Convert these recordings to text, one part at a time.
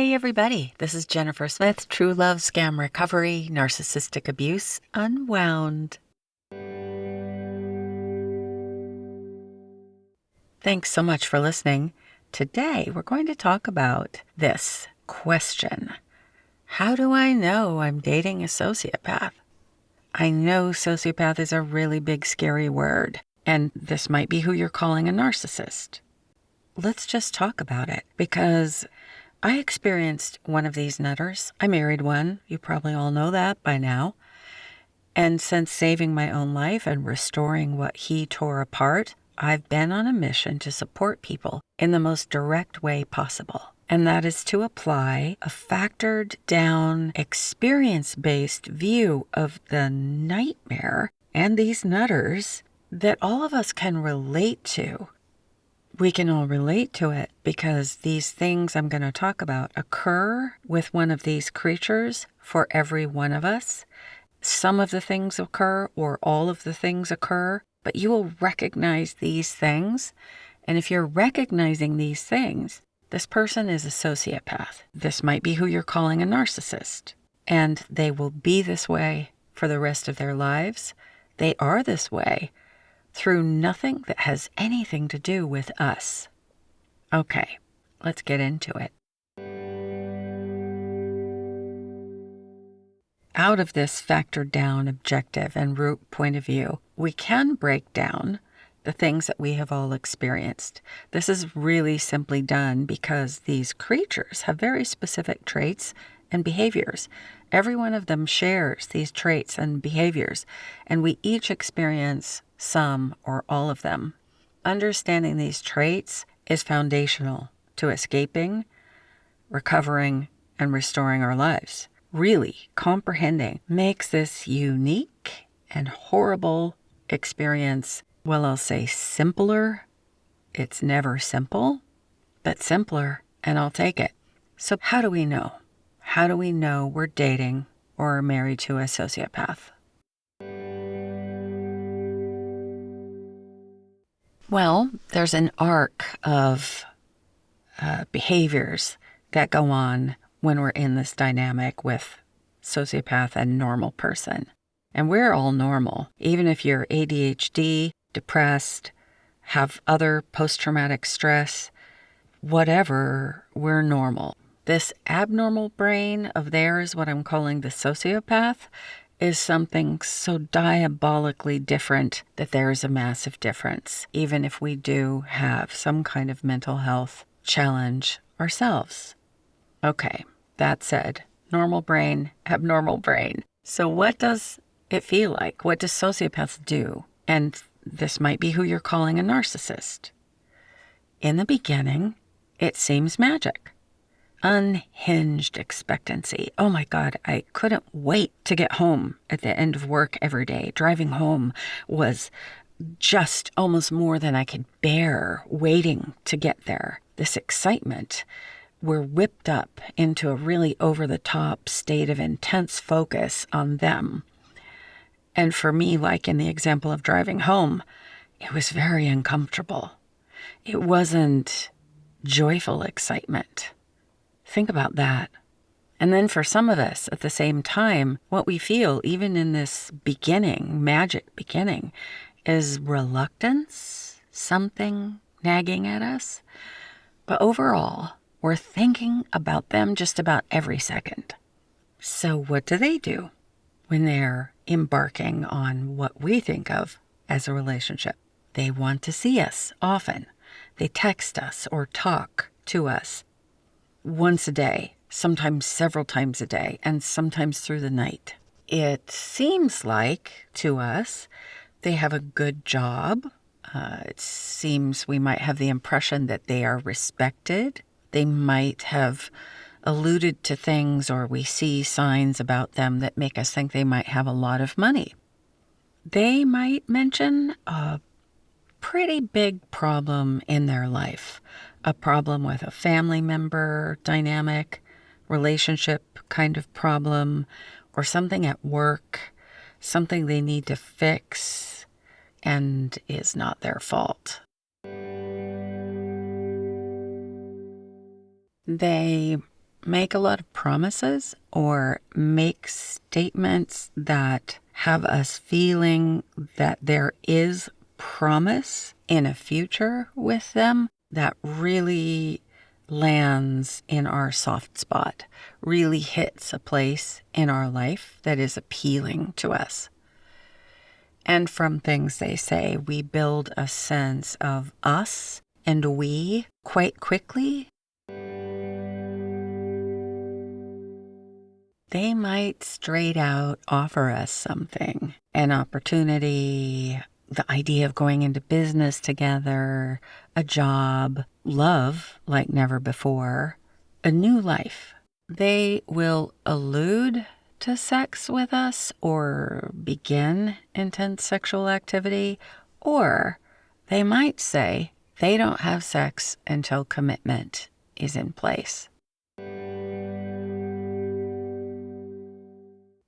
Hey everybody, this is Jennifer Smith, True Love Scam Recovery, Narcissistic Abuse Unwound. Thanks so much for listening. Today we're going to talk about this question. How do I know I'm dating a sociopath? I know sociopath is a really big scary word, and this might be who you're calling a narcissist. Let's just talk about it because I experienced one of these nutters. I married one. You probably all know that by now. And since saving my own life and restoring what he tore apart, I've been on a mission to support people in the most direct way possible. And that is to apply a factored down, experience-based view of the nightmare and these nutters that all of us can relate to. We can all relate to it because these things I'm going to talk about occur with one of these creatures for every one of us. Some of the things occur or all of the things occur, but you will recognize these things. And if you're recognizing these things, this person is a sociopath. This might be who you're calling a narcissist. And they will be this way for the rest of their lives. They are this way through nothing that has anything to do with us. Okay, let's get into it. Out of this factored down objective and root point of view, we can break down the things that we have all experienced. This is really simply done because these creatures have very specific traits and behaviors. Every one of them shares these traits and behaviors, and we each experience some or all of them. Understanding these traits is foundational to escaping, recovering, and restoring our lives. Really, comprehending makes this unique and horrible experience, well, I'll say simpler. It's never simple, but simpler, and I'll take it. So how do we know? How do we know we're dating or are married to a sociopath? Well, there's an arc of behaviors that go on when we're in this dynamic with sociopath and normal person. And we're all normal. Even if you're ADHD, depressed, have other post-traumatic stress, whatever, we're normal. This abnormal brain of theirs, what I'm calling the sociopath, is something so diabolically different that there is a massive difference, even if we do have some kind of mental health challenge ourselves. Okay, that said, normal brain, abnormal brain. So what does it feel like? What does sociopaths do? And this might be who you're calling a narcissist. In the beginning, it seems magic. Unhinged expectancy. Oh my God, I couldn't wait to get home at the end of work every day. Driving home was just almost more than I could bear waiting to get there. This excitement, we're whipped up into a really over-the-top state of intense focus on them. And for me, like in the example of driving home, it was very uncomfortable. It wasn't joyful excitement. Think about that. And then for some of us, at the same time, what we feel, even in this beginning, magic beginning, is reluctance, something nagging at us. But overall, we're thinking about them just about every second. So what do when they're embarking on what we think of as a relationship? They want to see us often. They text us or talk to us once a day, sometimes several times a day, and sometimes through the night. It seems like, to us, they have a good job. It seems we might have the impression that they are respected. They might have alluded to things, or we see signs about them that make us think they might have a lot of money. They might mention a pretty big problem in their life, a problem with a family member dynamic, relationship kind of problem, or something at work, something they need to fix and is not their fault. They make a lot of promises or make statements that have us feeling that there is promise in a future with them that really lands in our soft spot, really hits a place in our life that is appealing to us. And from things they say, we build a sense of us and we quite quickly. They might straight out offer us something, an opportunity, the idea of going into business together, a job, love like never before, a new life. They will allude to sex with us or begin intense sexual activity, or they might say they don't have sex until commitment is in place.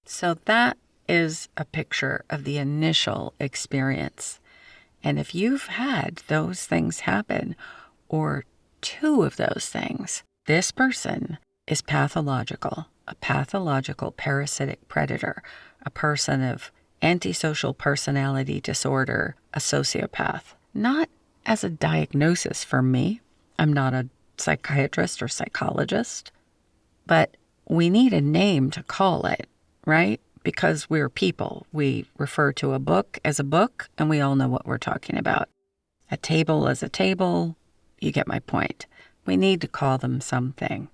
So that is a picture of the initial experience. And if you've had those things happen, or two of those things, this person is pathological, a pathological parasitic predator, a person of antisocial personality disorder, a sociopath. Not as a diagnosis for me. I'm not a psychiatrist or psychologist, but we need a name to call it, right? Because we're people. We refer to a book as a book, and we all know what we're talking about. A table as a table. You get my point. We need to call them something.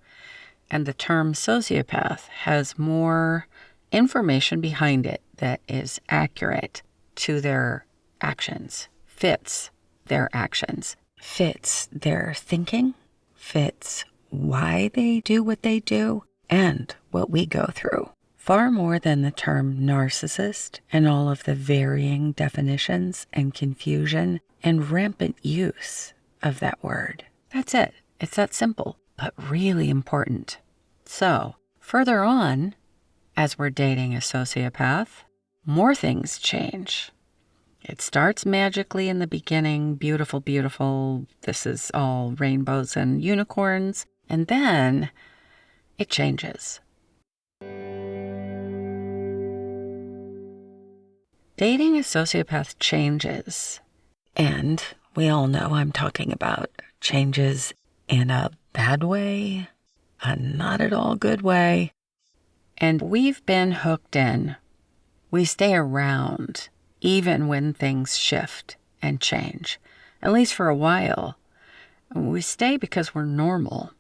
And the term sociopath has more information behind it that is accurate to their actions, fits their actions, fits their thinking, fits why they do what they do, and what we go through. Far more than the term narcissist and all of the varying definitions and confusion and rampant use of that word. That's it. It's that simple, but really important. So, further on, as we're dating a sociopath, more things change. It starts magically in the beginning, beautiful, beautiful, this is all rainbows and unicorns, and then it changes. Dating a sociopath changes, and we all know I'm talking about changes in a bad way, a not at all good way, and we've been hooked in. We stay around even when things shift and change, at least for a while. We stay because we're normal.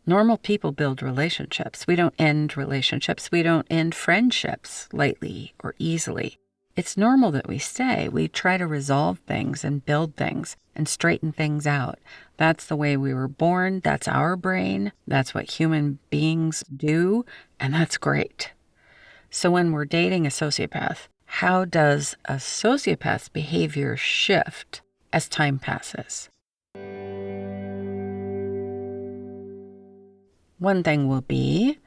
Normal people build relationships. We don't end relationships. We don't end friendships lightly or easily. It's normal that we stay. We try to resolve things and build things and straighten things out. That's the way we were born. That's our brain. That's what human beings do. And that's great. So when we're dating a sociopath, how does a sociopath's behavior shift as time passes? One thing will be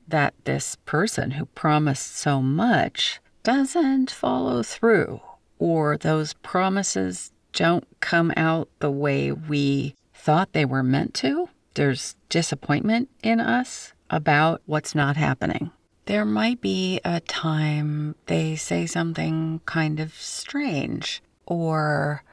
that this person who promised so much doesn't follow through, or those promises don't come out the way we thought they were meant to. There's disappointment in us about what's not happening. There might be a time they say something kind of strange, or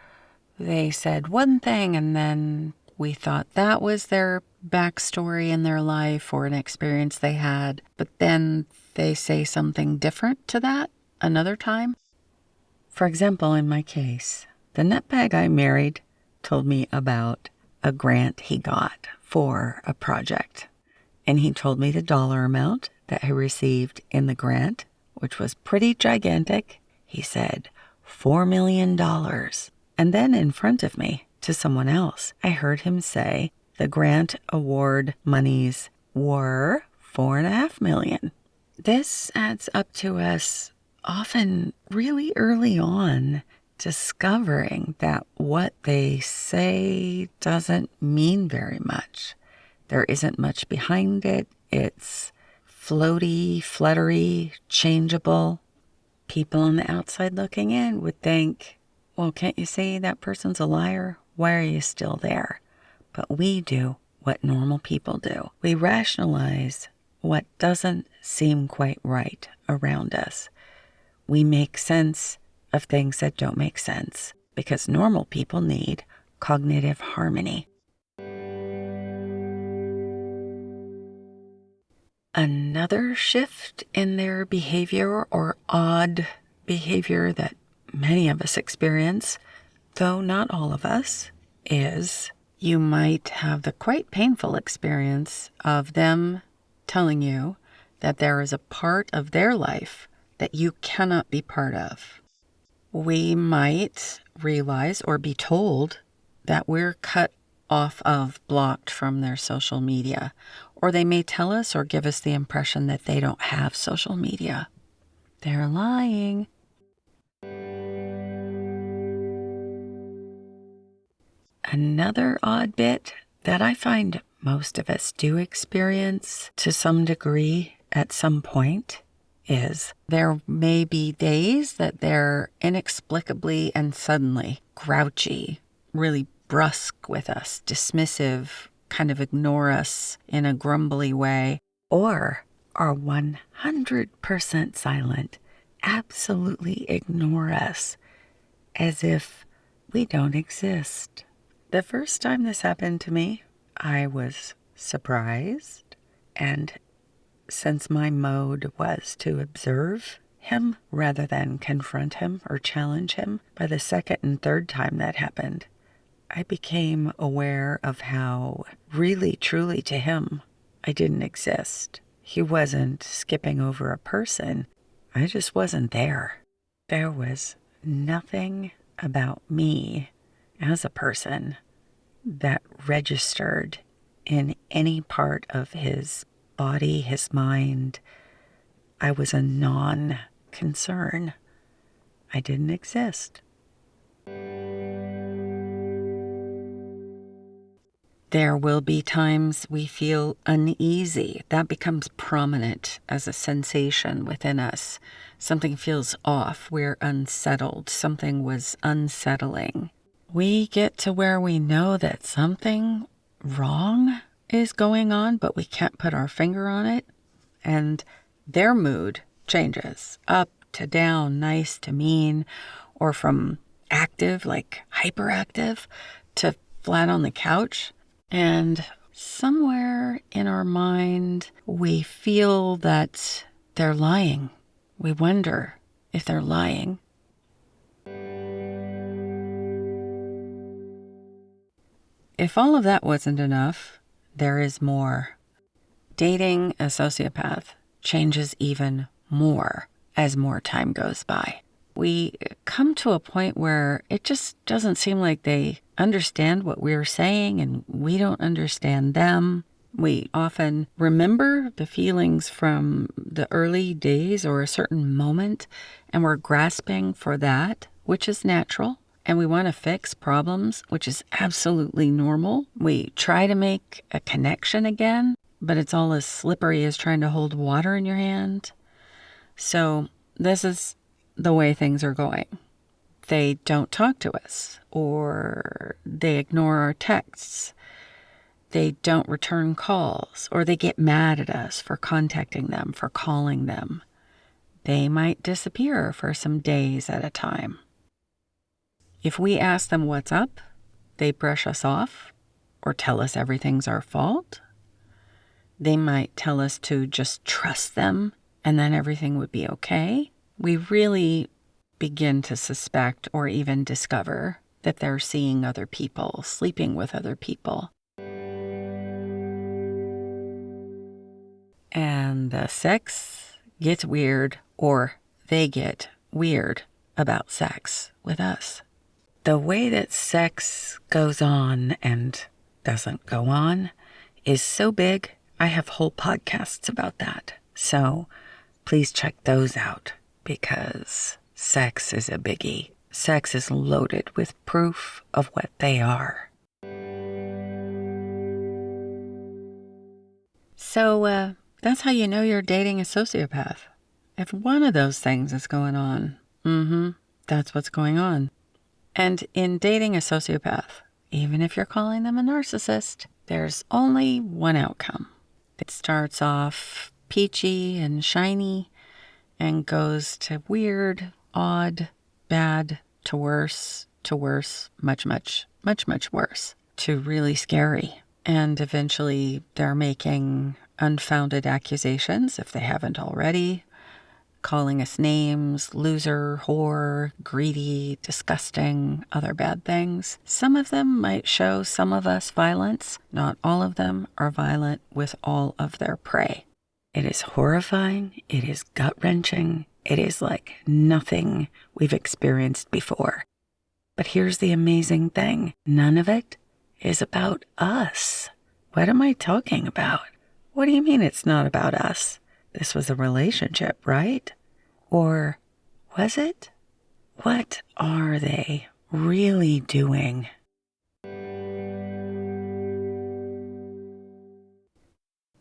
they said one thing and then we thought that was their backstory in their life or an experience they had, but then they say something different to that another time. For example, in my case, the nutbag I married told me about a grant he got for a project. And he told me the dollar amount that he received in the grant, which was pretty gigantic. He said, $4 million. And then in front of me, to someone else, I heard him say the grant award monies were $4.5 million. This adds up to us often really early on discovering that what they say doesn't mean very much. There isn't much behind it. It's floaty, fluttery, changeable. People on the outside looking in would think, well, can't you see that person's a liar? Why are you still there? But we do. what normal people do. We rationalize what doesn't seem quite right around us. We make sense of things that don't make sense because normal people need cognitive harmony. Another shift in their behavior or odd behavior that many of us experience, though not all of us, is you might have the quite painful experience of them telling you that there is a part of their life that you cannot be part of. We might realize or be told that we're cut off of, blocked from their social media, or they may tell us or give us the impression that they don't have social media. They're lying. Another odd bit that I find most of us do experience to some degree at some point is there may be days that they're inexplicably and suddenly grouchy, really brusque with us, dismissive, kind of ignore us in a grumbly way, or are 100% silent, absolutely ignore us as if we don't exist. The first time this happened to me, I was surprised, and since my mode was to observe him rather than confront him or challenge him, by the second and third time that happened, I became aware of how really, truly to him, I didn't exist. He wasn't skipping over a person. I just wasn't there. There was nothing about me as a person that registered in any part of his body, his mind. I was a non-concern. I didn't exist. There will be times we feel uneasy. That becomes prominent as a sensation within us. Something feels off. We're unsettled. Something was unsettling. We get to where we know that something wrong is going on, but we can't put our finger on it. And their mood changes up to down, nice to mean, or from active, like hyperactive, to flat on the couch. And somewhere in our mind, we feel that they're lying. We wonder if they're lying. If all of that wasn't enough, there is more. Dating a sociopath changes even more as more time goes by. We come to a point where it just doesn't seem like they understand what we're saying and we don't understand them. We often remember the feelings from the early days or a certain moment, and we're grasping for that, which is natural. And we want to fix problems, which is absolutely normal. We try to make a connection again, but it's all as slippery as trying to hold water in your hand. So this is the way things are going. They don't talk to us, or they ignore our texts. They don't return calls, or they get mad at us for contacting them, for calling them. They might disappear for some days at a time. If we ask them what's up, they brush us off or tell us everything's our fault. They might tell us to just trust them and then everything would be okay. We really begin to suspect or even discover that they're seeing other people, sleeping with other people. And the sex gets weird, or they get weird about sex with us. The way that sex goes on and doesn't go on is so big, I have whole podcasts about that. So please check those out because sex is a biggie. Sex is loaded with proof of what they are. So that's how you know you're dating a sociopath. If one of those things is going on, that's what's going on. And in dating a sociopath, even if you're calling them a narcissist, there's only one outcome. It starts off peachy and shiny and goes to weird, odd, bad, to worse, much, much, much, much worse, to really scary. And eventually they're making unfounded accusations, if they haven't already, calling us names, loser, whore, greedy, disgusting, other bad things. Some of them might show some of us violence. Not all of them are violent with all of their prey. It is horrifying. It is gut-wrenching. It is like nothing we've experienced before. But here's the amazing thing. None of it is about us. What am I talking about? What do you mean it's not about us? This was a relationship, right? Or was it? What are they really doing?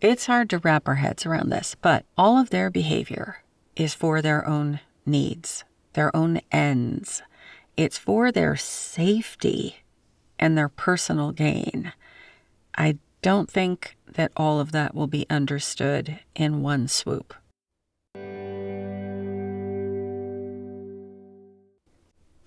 It's hard to wrap our heads around this, but all of their behavior is for their own needs, their own ends. It's for their safety and their personal gain. I don't think that all of that will be understood in one swoop.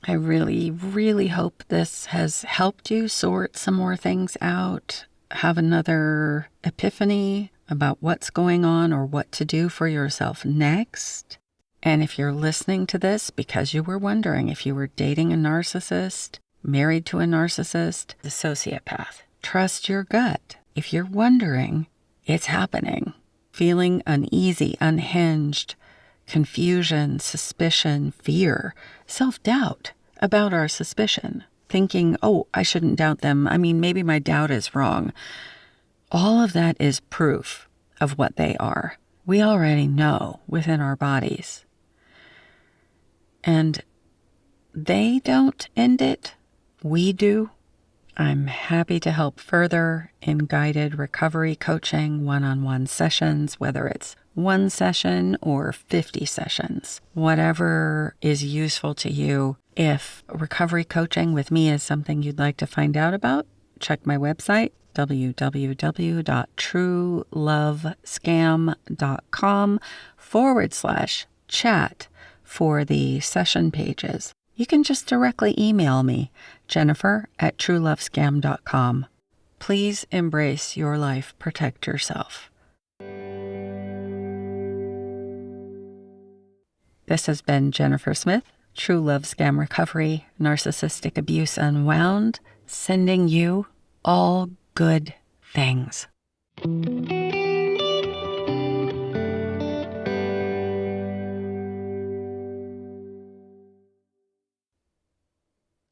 I really, really hope this has helped you sort some more things out, have another epiphany about what's going on or what to do for yourself next. And if you're listening to this because you were wondering if you were dating a narcissist, married to a narcissist, a sociopath, trust your gut. If you're wondering, it's happening. Feeling uneasy, unhinged, confusion, suspicion, fear, self-doubt about our suspicion. Thinking, oh, I shouldn't doubt them. I mean, maybe my doubt is wrong. All of that is proof of what they are. We already know within our bodies. And they don't end it. We do. I'm happy to help further in guided recovery coaching, one-on-one sessions, whether it's one session or 50 sessions, whatever is useful to you. If recovery coaching with me is something you'd like to find out about, check my website, www.truelovescam.com/chat for the session pages. You can just directly email me, Jennifer@truelovescam.com. Please embrace your life. Protect yourself. This has been Jennifer Smith, True Love Scam Recovery, Narcissistic Abuse Unwound, sending you all good things.